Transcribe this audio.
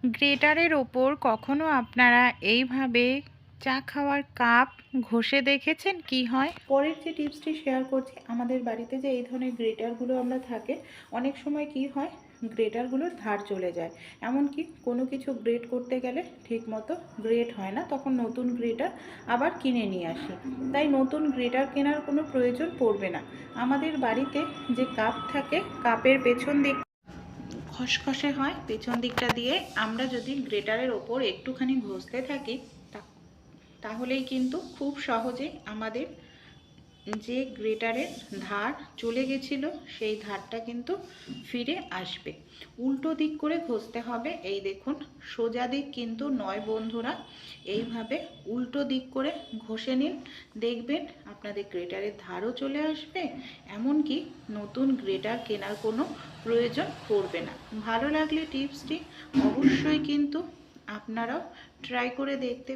গ্রেটারের ওপর কখনো আপনারা এইভাবে চা খাওয়ার কাপ ঘষে দেখেছেন কি হয়? পরের যে টিপসটি শেয়ার করছি, আমাদের বাড়িতে যে এই ধরনের গ্রেটারগুলো আমরা থাকে, অনেক সময় কি হয়, গ্রেটারগুলোর ধার চলে যায়। এমনকি কোনো কিছু গ্রেট করতে গেলে ঠিকমতো গ্রেট হয় না, তখন নতুন গ্রেটার আবার কিনে নিয়ে আসি। তাই নতুন গ্রেটার কেনার কোনো প্রয়োজন পড়বে না। আমাদের বাড়িতে যে কাপ থাকে, কাপের পেছন দিক খসখসে হয়, পেছন দিকটা দিয়ে আমরা যদি গ্রেটারের ওপর একটুখানি ঘষতে থাকি, তাহলেই কিন্তু খুব সহজে আমাদের যে গ্রেটারের ধার চলে গেছিল সেই ধারটা কিন্তু ফিরে আসবে। উল্টো দিক করে ঘষতে হবে। এই দেখুন, সোজা দিক কিন্তু নয় বন্ধুরা, এইভাবে উল্টো দিক করে ঘষে নিন, দেখবেন আপনাদের গ্রেটারের ধারও চলে আসবে, এমনকি নতুন গ্রেটার কেনার কোনো প্রয়োজন পড়বে না। ভালো লাগলে টিপসটি অবশ্যই কিন্তু আপনারাও ট্রাই করে দেখতে